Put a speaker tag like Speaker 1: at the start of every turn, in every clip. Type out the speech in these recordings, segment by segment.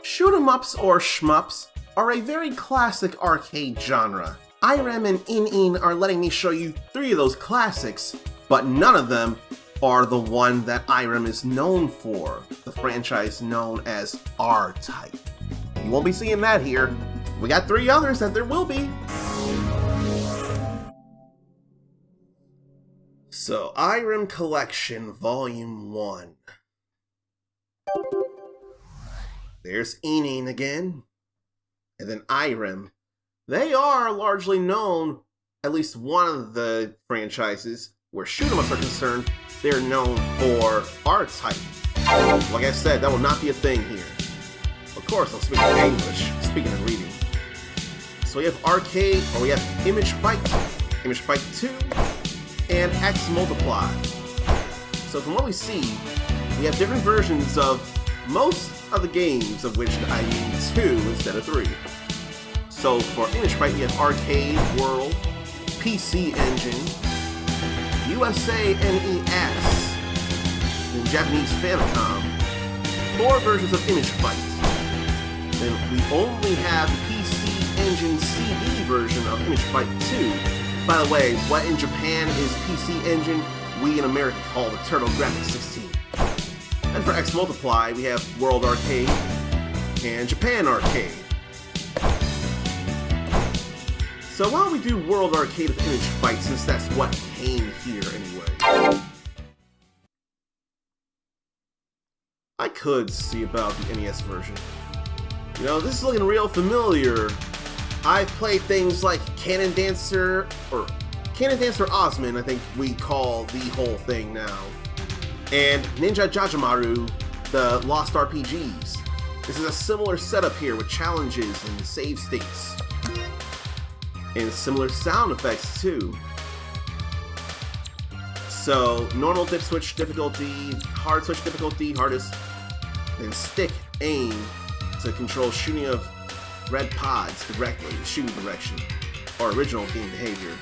Speaker 1: Shoot 'em ups or shmups are a very classic arcade genre. Irem and In are letting me show you 3 of those classics, but none of them are the one that Irem is known for, the franchise known as R-Type. You won't be seeing that here. We got 3 others that there will be. So, Irem Collection Volume 1. There's In again, and then Irem. They are largely known, at least one of the franchises, where shoot 'em ups are concerned, they're known for R-Type. Like I said, that will not be a thing here. Of course, I'm speaking English, speaking and reading. So we have Arcade, or we have Image Fight 2, and X Multiply. So from what we see, we have different versions of most of the games, of which I mean 2 instead of 3. So for Image Fight, we have Arcade, World, PC Engine, USA NES, and Japanese Famicom. 4 versions of Image Fight. Then we only have the PC Engine CD version of Image Fight 2. By the way, what in Japan is PC Engine, we in America call the TurboGrafx 16. And for X Multiply, we have World Arcade and Japan Arcade. So why don't we do World Arcade with Image Fight, since that's what came here anyway. I could see about the NES version. You know, this is looking real familiar. I've played things like Cannon Dancer Osman, I think we call the whole thing now. And Ninja Jajamaru, the Lost RPGs. This is a similar setup here with challenges and save states. And similar sound effects too. So, normal dip switch difficulty, hard switch difficulty, hardest, and stick aim to control shooting of red pods directly, the shooting direction, or original game behavior.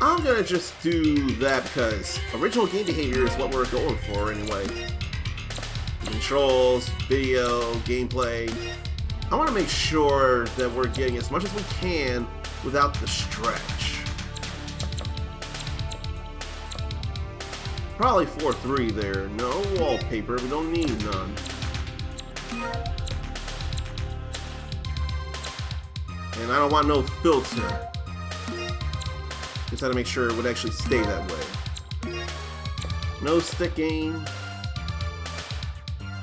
Speaker 1: I'm gonna just do that because original game behavior is what we're going for anyway. Controls, video, gameplay. I want to make sure that we're getting as much as we can without the stretch. Probably 4:3 there. No wallpaper, we don't need none. And I don't want no filter. Just had to make sure it would actually stay that way. No stick aim.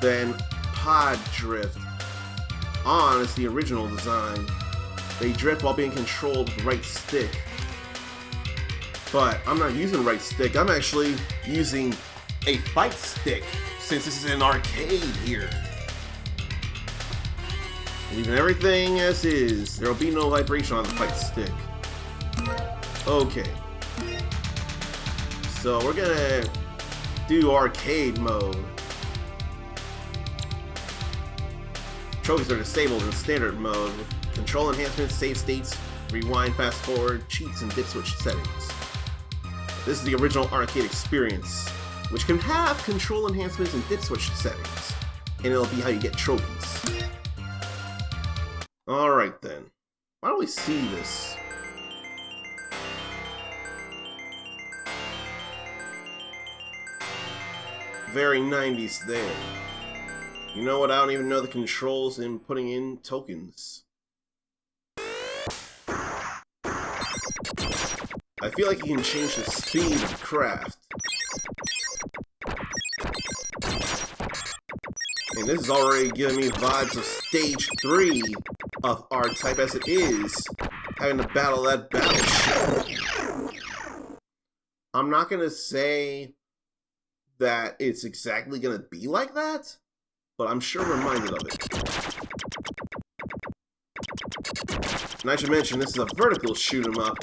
Speaker 1: Then pod drift. On is the original design. They drift while being controlled with the right stick. But I'm not using the right stick, I'm actually using a fight stick, since this is an arcade here. Leaving everything as is. There'll be no vibration on the fight stick. Okay. So we're gonna do arcade mode. Trophies are disabled in standard mode with control enhancements, save states, rewind, fast forward, cheats, and dip switch settings. This is the original arcade experience, which can have control enhancements and dip switch settings, and it'll be how you get trophies. Alright then, why don't we see this? Very 90s there. You know what, I don't even know the controls in putting in tokens. I feel like you can change the speed of the craft. And this is already giving me vibes of Stage 3 of R-Type as it is, having to battle that battleship. I'm not gonna say that it's exactly gonna be like that, but I'm sure reminded of it. And I should mention, this is a vertical shoot 'em up,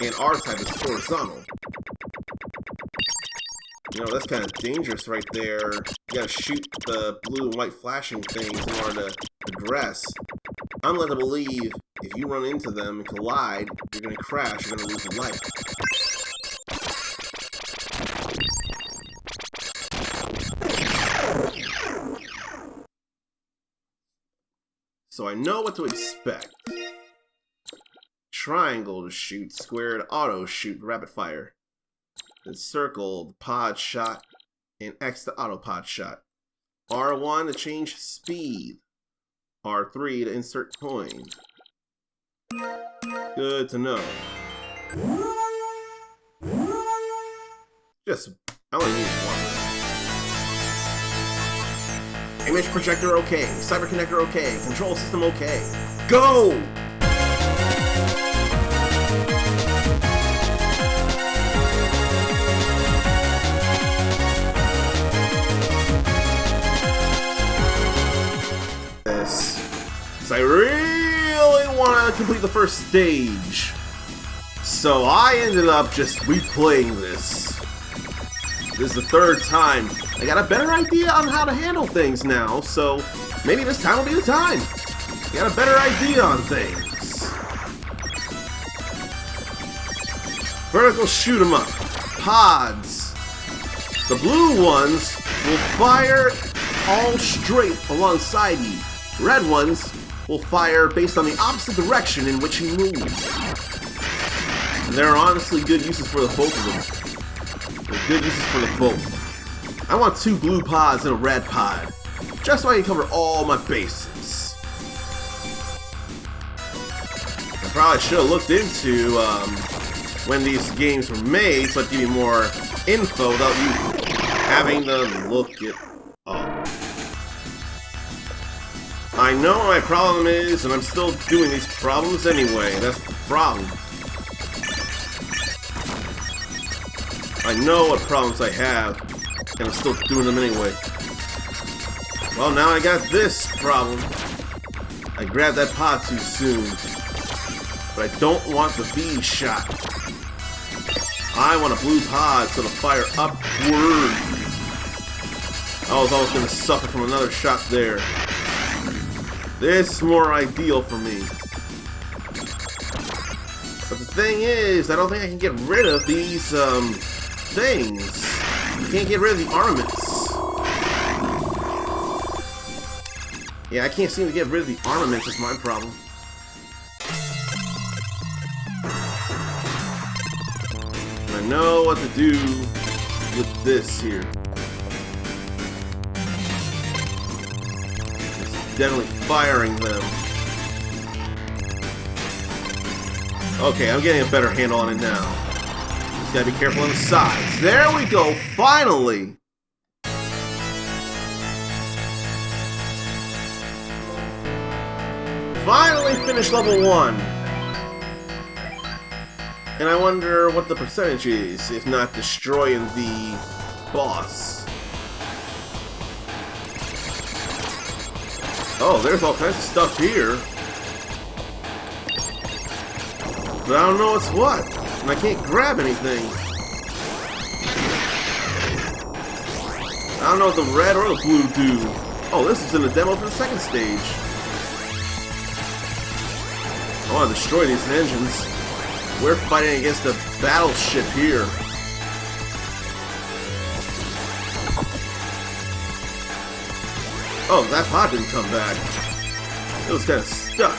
Speaker 1: and R-Type is horizontal. You know, that's kind of dangerous right there. You gotta shoot the blue and white flashing things in order to progress. I'm led to believe if you run into them and collide, you're gonna crash, you're gonna lose a life. so I know what to expect. Triangle to shoot, square to auto shoot, rapid fire. Then circle, pod shot, and X to auto pod shot. R1 to change speed. R3 to insert coin. Good to know. I only need one. Image projector okay. Cyber connector okay. Control system okay. Go! I really want to complete the first stage, so I ended up just replaying this. This is the third time. I got a better idea on how to handle things now, so maybe this time will be the time. I got a better idea on things. Vertical shoot 'em up. Pods. The blue ones will fire all straight alongside you. Red ones will fire based on the opposite direction in which you move. And there are honestly good uses for the both of them. There are good uses for the both. I want 2 blue pods and a red pod, just so I can cover all my bases. I probably should have looked into when these games were made, so I'd give you more info without you having to look it up. I know what my problem is, and I'm still doing these problems anyway. That's the problem. I know what problems I have, and I'm still doing them anyway. Well, now I got this problem. I grabbed that pod too soon. But I don't want the B shot. I want a blue pod, so to fire upward. I was always going to suffer from another shot there. This is more ideal for me. But the thing is, I don't think I can get rid of these, things. You can't get rid of the armaments. Yeah, I can't seem to get rid of the armaments, is my problem. And I know what to do with this here. Definitely firing them. Okay, I'm getting a better handle on it now. Just gotta be careful on the sides. There we go, finally! Finally finished level 1. And I wonder what the percentage is, if not destroying the boss. Oh, there's all kinds of stuff here. But I don't know what's what. And I can't grab anything. I don't know what the red or the blue do. Oh, this is in the demo for the second stage. I want to destroy these engines. We're fighting against a battleship here. Oh, that pod didn't come back. It was kind of stuck.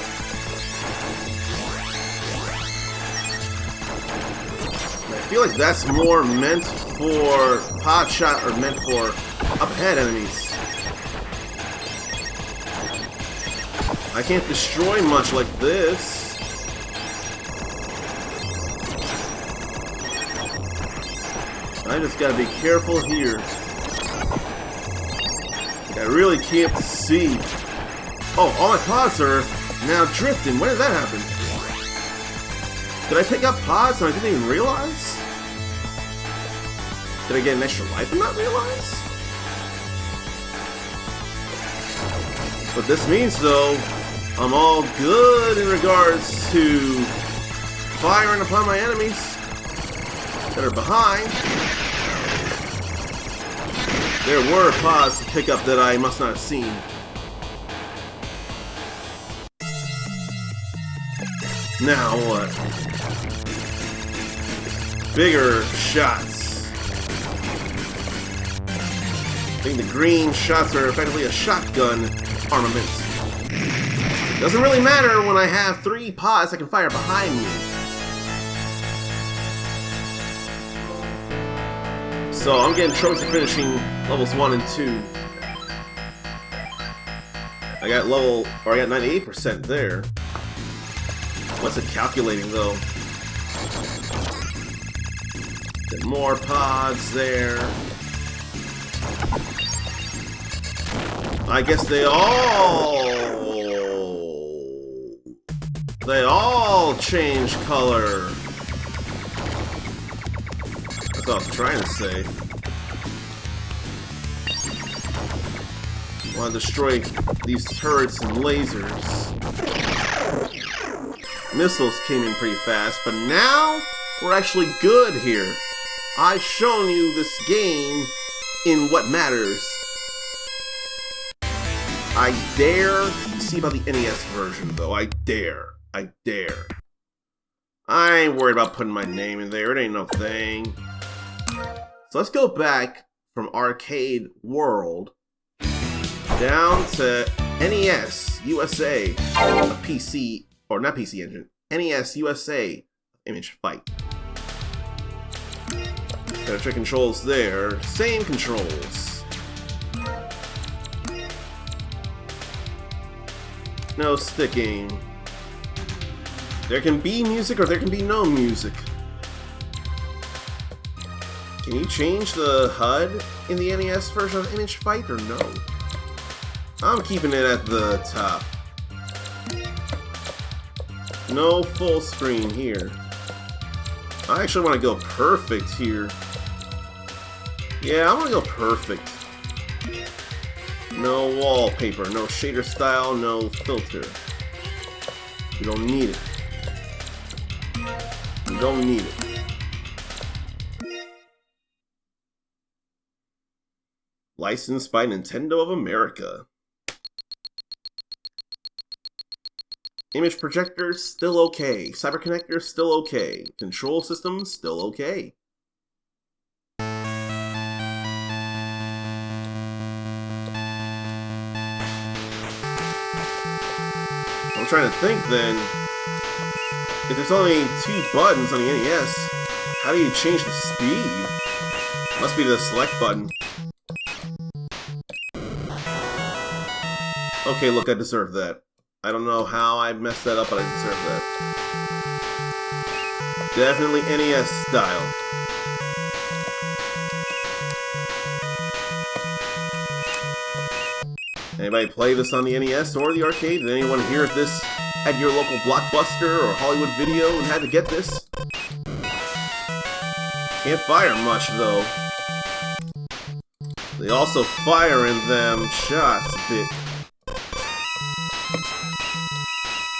Speaker 1: I feel like that's more meant for pod shot or meant for up ahead enemies. I can't destroy much like this. I just gotta be careful here. I really can't see. Oh, all my pods are now drifting. When did that happen? Did I pick up pods and I didn't even realize? Did I get an extra life and not realize? What this means, though, I'm all good in regards to firing upon my enemies that are behind. There were pods to pick up that I must not have seen. Now what? Bigger shots. I think the green shots are effectively a shotgun armament. Doesn't really matter when I have 3 pods that can fire behind me. So I'm getting trophies for finishing levels 1 and 2. I got 98% there. What's it calculating though? Get more pods there. I guess they all change color. That's what I was trying to say. I want to destroy these turrets and lasers. Missiles came in pretty fast, but now we're actually good here. I've shown you this game in what matters. I dare see about the NES version, though. I dare. I ain't worried about putting my name in there. It ain't no thing. So let's go back from Arcade World down to NES USA, a PC, or not PC Engine, NES USA Image Fight. Better check controls there. Same controls. No sticking. There can be music or there can be no music. Can you change the HUD in the NES version of Image Fight or no? I'm keeping it at the top. No full screen here. I actually want to go perfect here. Yeah, I want to go perfect. No wallpaper, no shader style, no filter. We don't need it. We don't need it. Licensed by Nintendo of America. Image projector, still okay. Cyber connector, still okay. Control system, still okay. I'm trying to think then. If there's only 2 buttons on the NES, how do you change the speed? Must be the select button. Okay, look, I deserve that. I don't know how I messed that up, but I deserve that. Definitely NES style. Anybody play this on the NES or the arcade? Did anyone hear this at your local Blockbuster or Hollywood Video and had to get this? Can't fire much, though. They also fire in them shots a bit.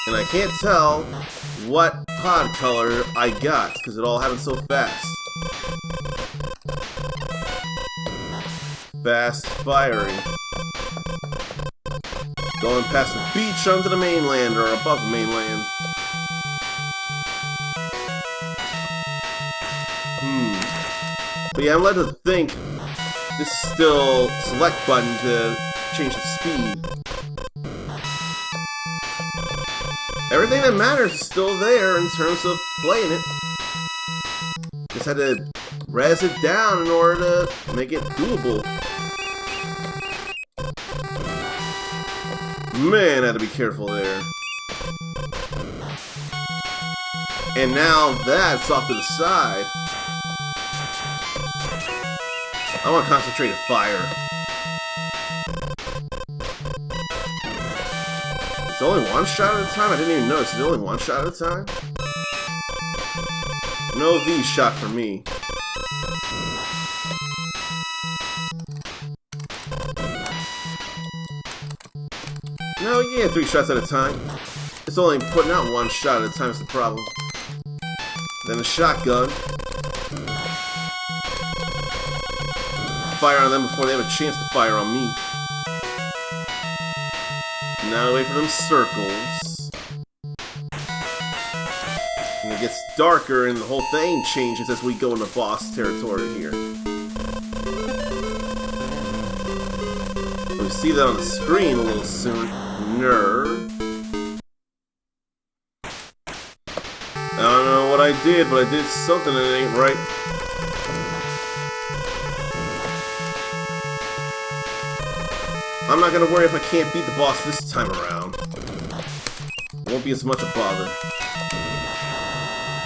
Speaker 1: And I can't tell what pod color I got, because it all happened so fast. Fast firing. Going past the beach onto the mainland, or above the mainland. But yeah, I'm led to think this is still select button to change the speed. Everything that matters is still there in terms of playing it. Just had to res it down in order to make it doable. Man, I had to be careful there. And now that's off to the side. I want concentrated fire. It's only one shot at a time? I didn't even notice. It's only one shot at a time? No V shot for me. No, you get 3 shots at a time. It's only putting out 1 shot at a time is the problem. Then a shotgun. Fire on them before they have a chance to fire on me. Now I wait for them circles. And it gets darker and the whole thing changes as we go into boss territory here. We see that on the screen a little sooner. did, but I did something that ain't right. I'm not gonna worry if I can't beat the boss this time around. It won't be as much a bother.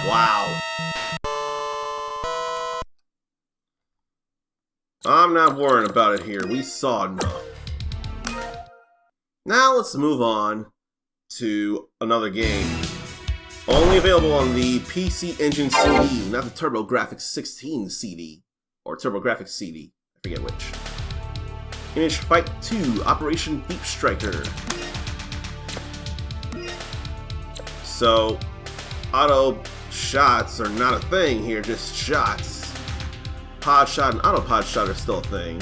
Speaker 1: Wow. I'm not worrying about it here. We saw enough. Now let's move on to another game. Only available on the PC Engine CD, not the TurboGrafx 16 CD. Or TurboGrafx CD. I forget which. Image Fight 2, Operation Deep Striker. So, auto shots are not a thing here, just shots. Pod shot and auto pod shot are still a thing.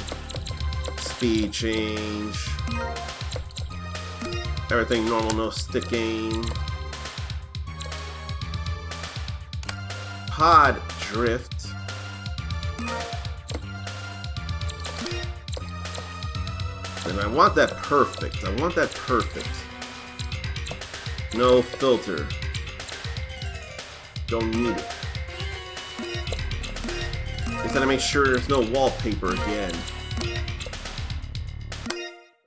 Speaker 1: Speed change. Everything normal, no stick aim. Pod drift. And I want that perfect. I want that perfect. No filter. Don't need it. Just gotta make sure there's no wallpaper again.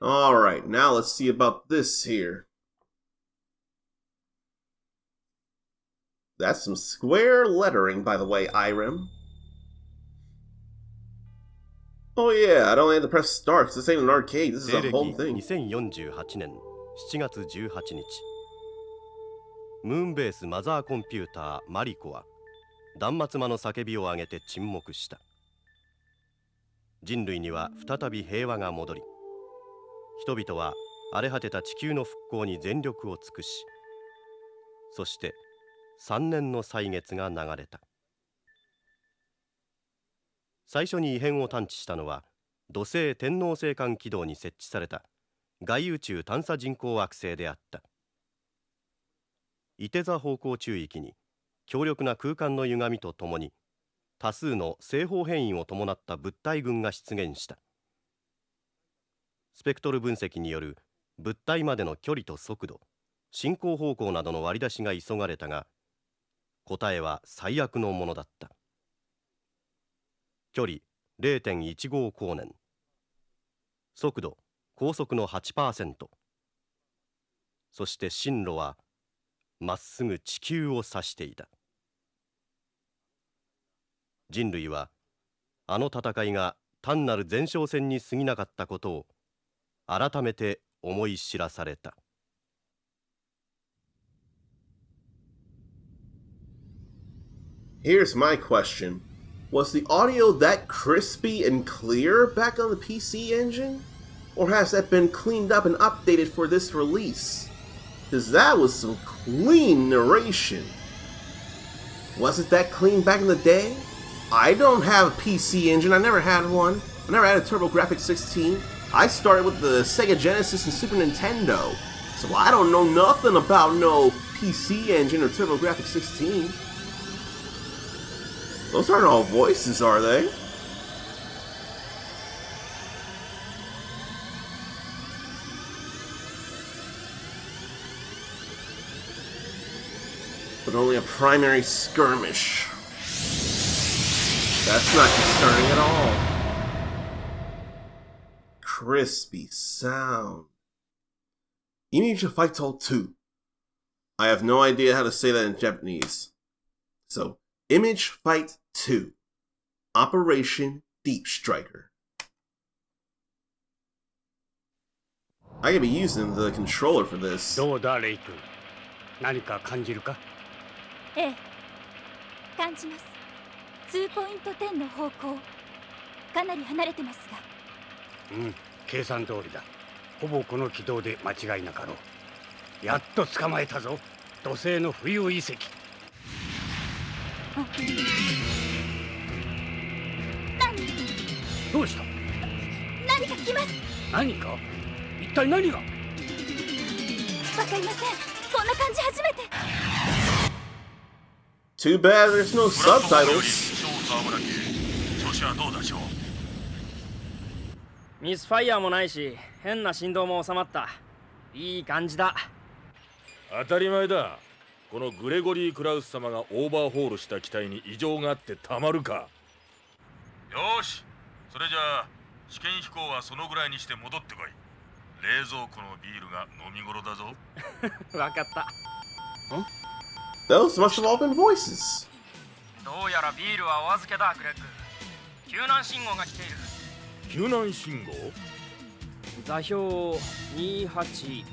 Speaker 1: Alright, now let's see about this here. That's some square lettering, by the way, Irem. Oh yeah, I don't have to press start, because this ain't an arcade, this is a whole thing.
Speaker 2: 2048年7月18日、ムーンベースマザーコンピューターマリコは断末魔の叫びを上げて沈黙した。人類には再び平和が戻り、人々は荒れ果てた地球の復興に全力を尽くし、そして3年の歳月が流れた。最初に異変を探知したのは土星天王星間軌道に設置された外宇宙探査人工惑星であった。いて座方向中域に強力な空間の歪みとともに多数の正方変異を伴った物体群が出現した。スペクトル分析による物体までの距離と速度、進行方向などの割り出しが急がれたが、答えは最悪のものだった。距離 0.15 光年、速度高速の 8%、そして進路はまっすぐ地球を指していた。人類はあの戦いが単なる前哨戦に過ぎなかったことを改めて思い知らされた。
Speaker 1: Here's my question. Was the audio that crispy and clear back on the PC Engine? Or has that been cleaned up and updated for this release? Because that was some clean narration. Was it that clean back in the day? I don't have a PC Engine, I never had one. I never had a TurboGrafx 16. I started with the Sega Genesis and Super Nintendo. So I don't know nothing about no PC Engine or TurboGrafx 16. Those aren't all voices, are they? But only a primary skirmish. That's not concerning at all. Crispy sound. Image Fight 2. I have no idea how to say that in Japanese. So, Image Fight 2. Operation Deep Striker. I could be using the controller for this.
Speaker 3: どうだレイ君、何か感じるか？
Speaker 4: ええ、感じます。2ポイント10の方向、かなり離れてますが。
Speaker 3: 計算通りだ。ほぼこの軌道で間違いなかろう。やっと捕まえたぞ、土星の浮遊遺跡。どうした？
Speaker 4: 何か来ます。
Speaker 3: 何か？一体何が？
Speaker 4: わかりません。こんな感じ初めて。
Speaker 1: Too bad there's no subtitles.
Speaker 5: ミスファイヤーもないし、変な振動も収まった。いい感じだ。
Speaker 6: 当たり前だ。このグレゴリー・クラウス様がオーバーホールした機体に異常があってたまるか。よし、それじゃあ試験飛行はそのぐらいにして戻ってこい。冷蔵庫のビールが飲み頃だぞ。
Speaker 5: わかった。
Speaker 1: Those must have all been voices.
Speaker 5: どうやらビールはお預けだ、クレッグ。救難信号が来ている。
Speaker 6: 救難信号？
Speaker 5: 座標284659。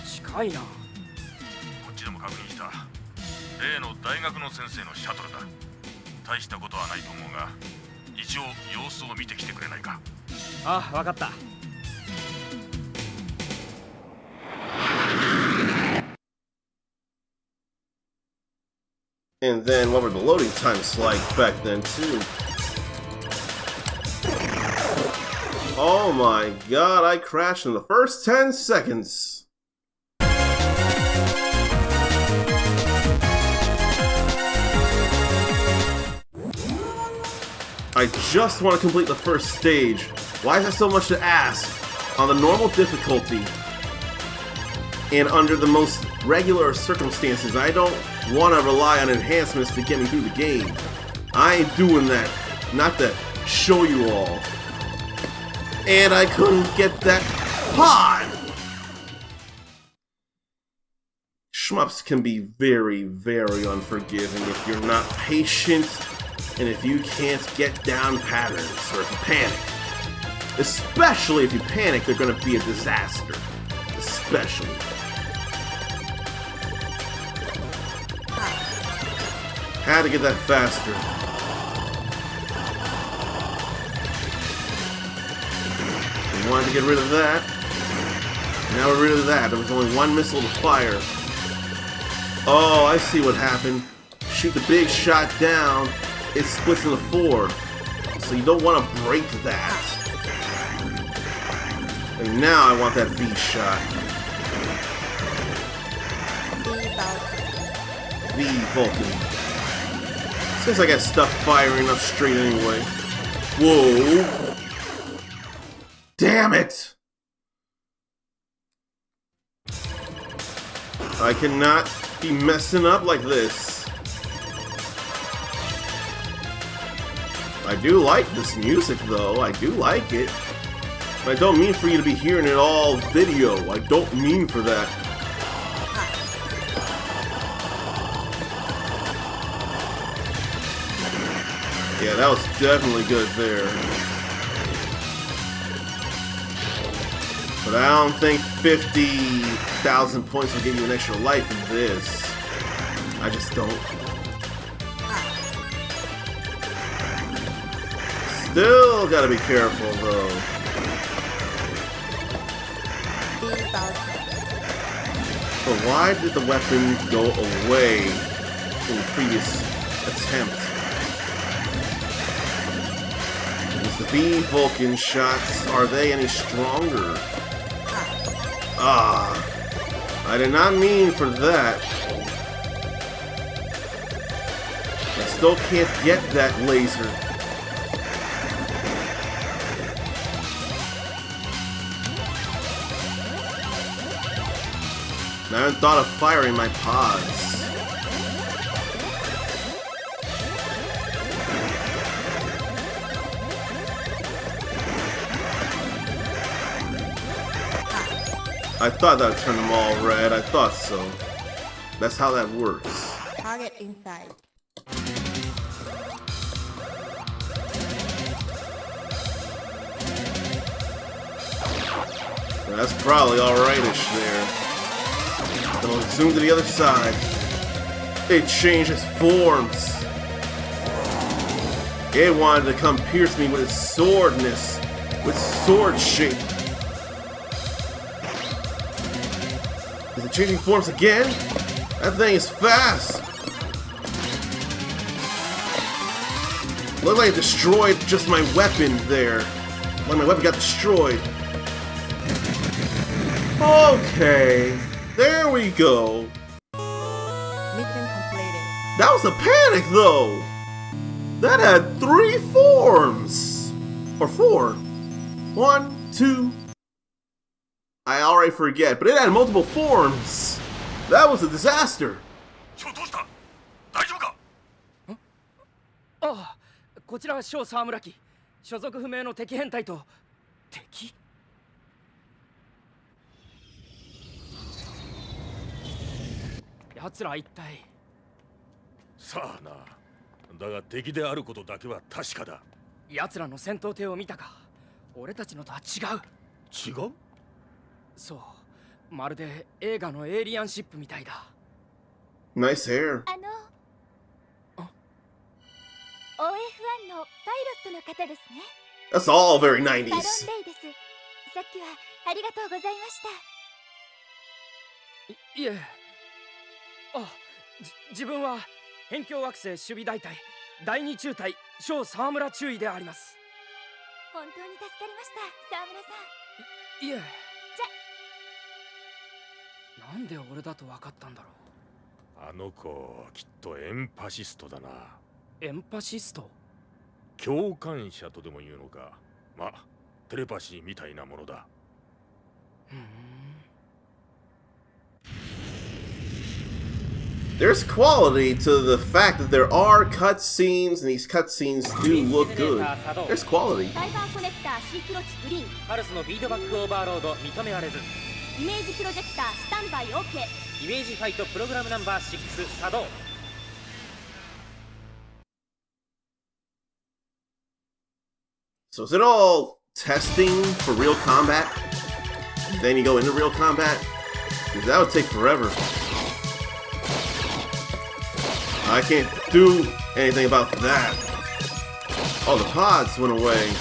Speaker 5: 近いな。
Speaker 6: こっちでも確認した。例の大学の先生のシャトルだ。大したことはないと思うが、一応様子を見てきてくれないか。
Speaker 5: あ、わかった。
Speaker 1: And then what were the loading times like back then too? Oh my god, I crashed in the first 10 seconds. I just want to complete the first stage. Why is that so much to ask? On the normal difficulty and under the most regular circumstances, I don't want to rely on enhancements to get me through the game. I ain't doing that. Not to show you all. And I couldn't get that pod! Shmups can be very, very unforgiving if you're not patient and if you can't get down patterns or if you panic. Especially if you panic, they're gonna be a disaster. Especially. Had to get that faster. We wanted to get rid of that. Now we're rid of that. There was only one missile to fire. Oh, I see what happened. Shoot the big shot down, it splits into 4. So you don't want to break that. And now I want that V shot. V Vulcan. Since I got stuff firing up straight anyway. Whoa. Damn it! I cannot be messing up like this. I do like this music though, I do like it. But I don't mean for you to be hearing it all video. I don't mean for that. Yeah, that was definitely good there. But I don't think 50,000 points will give you an extra life in this. I just don't. Still gotta be careful though. But why did the weapon go away in the previous attempt? Is the V Vulcan shots, are they any stronger? Ah, I did not mean for that. I still can't get that laser. I haven't thought of firing my pods. I thought that would turn them all red. I thought so. That's how that works.
Speaker 7: Target inside.
Speaker 1: That's probably alright-ish there. Then I'll zoom to the other side. It changes forms. It wanted to come pierce me with its swordness. With sword shape. Is it changing forms again? That thing is fast. Looked like it destroyed just my weapon there. Like my weapon got destroyed. Okay. There we go.
Speaker 7: Mission completed.
Speaker 1: That was a panic though. That had 3 forms. Or 4. 1, 2. I already forget, but it had multiple forms. That was a disaster!
Speaker 6: ちょどうした大丈夫か
Speaker 5: ああ、こちらは小沢村木。所属不明の敵変態と。敵？奴ら一体。
Speaker 6: さあな。だが敵であることだけは確かだ。
Speaker 5: 奴らの戦闘艇を見たか。俺たちのとは違う。
Speaker 6: 違う？
Speaker 5: そう、まるで映画のエイリアンシップみたいだ。
Speaker 1: Nice hair.
Speaker 4: OF1 のパイロットの方ですね。
Speaker 1: That's all very
Speaker 4: バロン
Speaker 1: 90s.
Speaker 4: レイです。さっきはありがとうございました。
Speaker 5: いえ。あ、自分は辺境惑星守備大隊第二中隊小沢村中尉であります。
Speaker 4: 本当に助かりました、沢村さん。
Speaker 5: いえ。なんで俺だと分かったんだろう。
Speaker 6: あの子きっとエンパシストだな。
Speaker 5: エンパシスト？
Speaker 6: 共感者とでも言うのか。まあテレパシーみたいなものだ。
Speaker 1: There's quality to the fact that there are cutscenes, and these cutscenes do look good. There's quality.
Speaker 4: サイバーコネクターシークロチグリーン。
Speaker 5: パルスのフィードバックオーバーロード認められず。
Speaker 4: イメージプロジェクタースタンバイ OK。
Speaker 5: イメージファイトプログラムナンバー6作動。
Speaker 1: So is it all testing for real combat? Then you go into real combat? Because that would take forever. I can't do anything about that. Oh, the pods went away.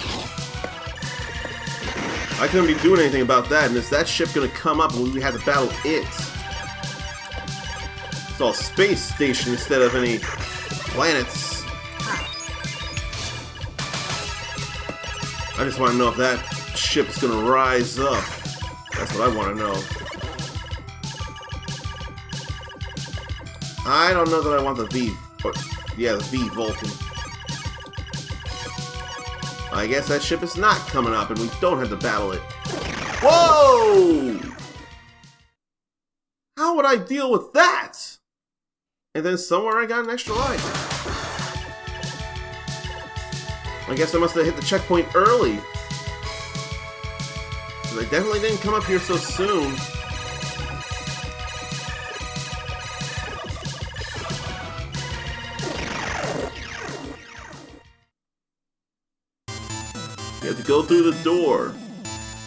Speaker 1: I couldn't be doing anything about that, and is that ship gonna come up when we have to battle it? It's all space station instead of any planets. I just want to know if that ship's gonna rise up. That's what I want to know. I don't know that I want the V, but yeah, the V Vulcan. I guess that ship is not coming up and we don't have to battle it. Whoa! How would I deal with that? And then somewhere I got an extra life. I guess I must have hit the checkpoint early. They definitely didn't come up here so soon. You have to go through the door.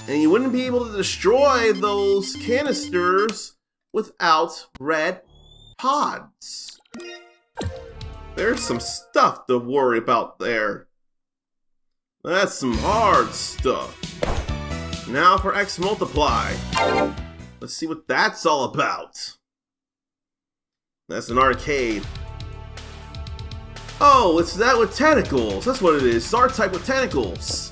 Speaker 1: And you wouldn't be able to destroy those canisters without red pods. There's some stuff to worry about there. That's some hard stuff. Now for X Multiply. Let's see what that's all about. That's an arcade. Oh, it's that with tentacles. That's what it is. It's R-Type with tentacles.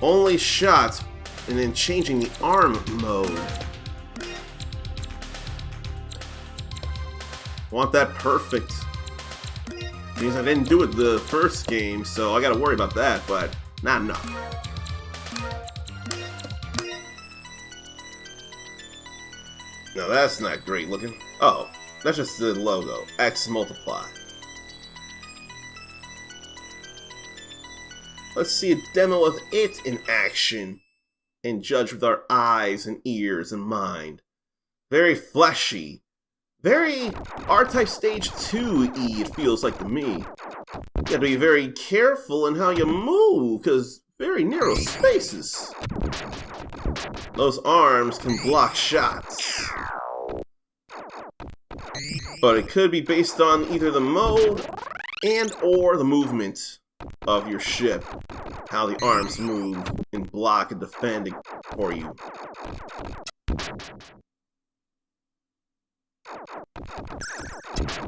Speaker 1: Only shots, and then changing the arm mode. Want that perfect. Means I didn't do it the first game, so I gotta worry about that, but not enough. No, that's not great looking. Oh, that's just the logo. X Multiply. Let's see a demo of it in action and judge with our eyes and ears and mind. Very fleshy. Very R-Type Stage 2-y, it feels like to me. You gotta be very careful in how you move, because very narrow spaces. Those arms can block shots. But it could be based on either the mode and or the movement of your ship. How the arms move and block and defend it for you.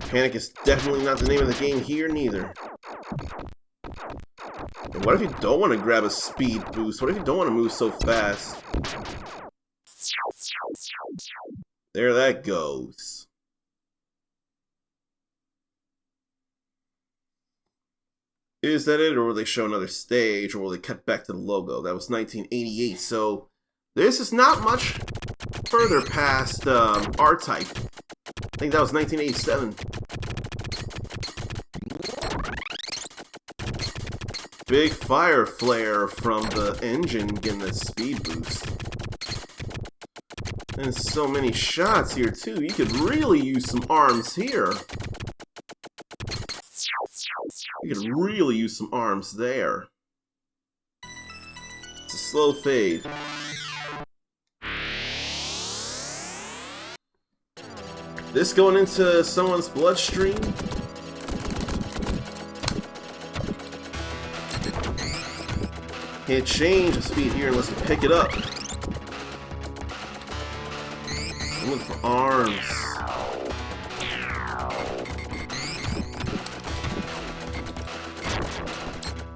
Speaker 1: Panic is definitely not the name of the game here, neither. And what if you don't want to grab a speed boost? What if you don't want to move so fast? There that goes. Is that it, or will they show another stage, or will they cut back to the logo? That was 1988, so this is not much further past R-Type. I think that was 1987. Big fire flare from the engine getting that speed boost. And so many shots here too. You could really use some arms here. You could really use some arms there. It's a slow fade. This going into someone's bloodstream? Can't change the speed here unless you pick it up. I'm looking for arms.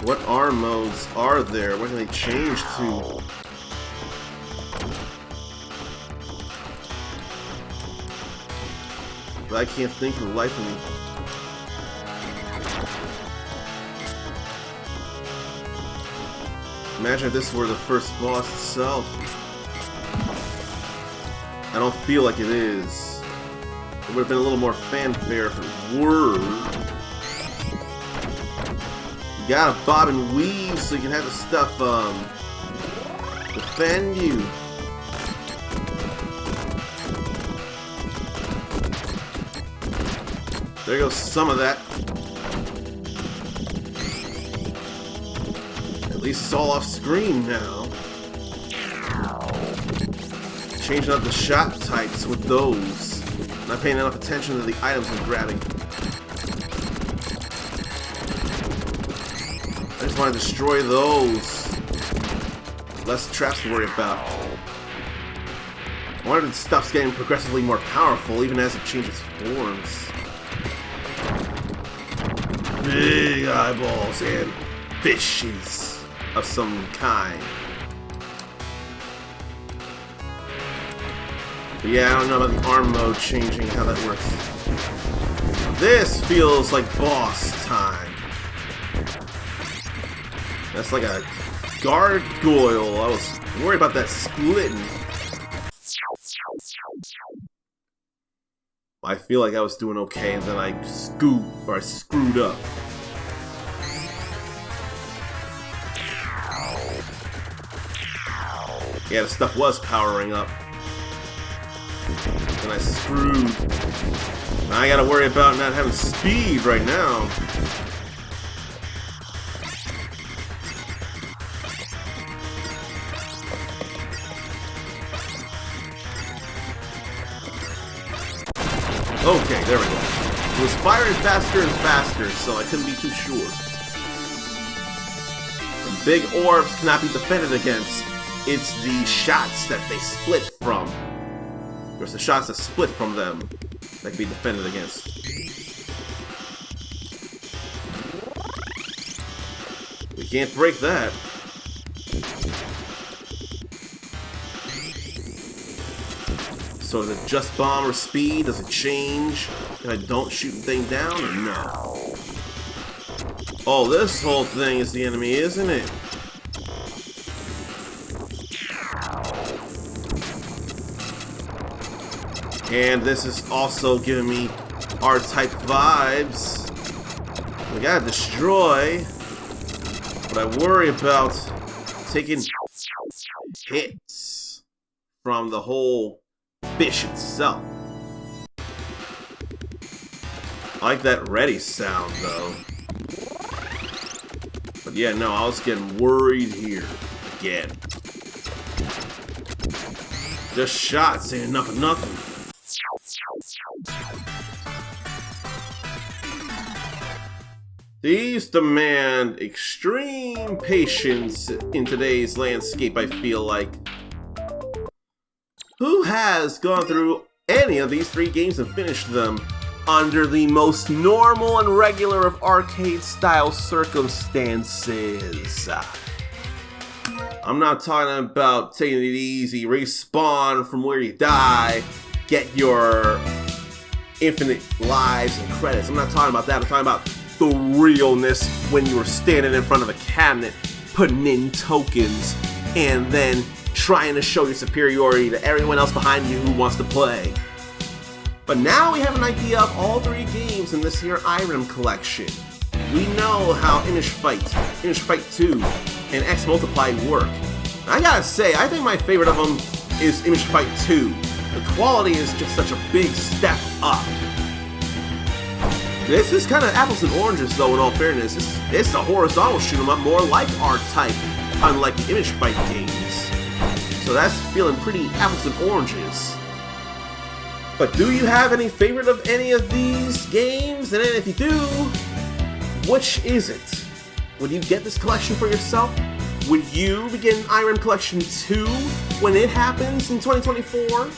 Speaker 1: What arm modes are there? What can they change to? But I can't think for the life of me. Imagine if this were the first boss itself. I don't feel like it is. It would have been a little more fanfare if it were. You gotta bob and weave so you can have the stuff defend you. There goes some of that. At least it's all off screen now. Changing up the shot types with those. Not paying enough attention to the items I'm grabbing. I just want to destroy those. Less traps to worry about. I wonder if stuff's getting progressively more powerful even as it changes forms. Big eyeballs and fishes of some kind. But yeah, I don't know about the arm mode changing, how that works. This feels like boss time. That's like a gargoyle. I was worried about that splitting. I feel like I was doing okay, and then I screwed up. Yeah, the stuff was powering up. And I screwed. Now I gotta worry about not having speed right now. Okay, there we go. It was firing faster and faster, so I couldn't be too sure. The big orbs cannot be defended against. It's the shots that they split from. There's the shots that split from them that can be defended against. We can't break that. So is it just bomb or speed? Does it change if I don't shoot the thing down or no? Oh, this whole thing is the enemy, isn't it? And this is also giving me R-type vibes. We gotta destroy. But I worry about taking hits from the whole fish itself. I like that ready sound though. But yeah, no, I was getting worried here again. Just shots ain't enough of nothing. These demand extreme patience in today's landscape, I feel like. Who has gone through any of these 3 games and finished them under the most normal and regular of arcade-style circumstances? I'm not talking about taking it easy, respawn from where you die, get your infinite lives and credits. I'm not talking about that. I'm talking about the realness when you were standing in front of a cabinet, putting in tokens, and then trying to show your superiority to everyone else behind you who wants to play. But now we have an idea of all 3 games in this here Irem Collection. We know how Image Fight 2, and X Multiplied work. I gotta say, I think my favorite of them is Image Fight 2. The quality is just such a big step up. This is kind of apples and oranges though, in all fairness. It's a horizontal shoot 'em up, more like R-Type, unlike the Image Fight games. So that's feeling pretty apples and oranges. But do you have any favorite of any of these games? And if you do, which is it? Would you get this collection for yourself? Would you begin Irem Collection 2 when it happens in 2024?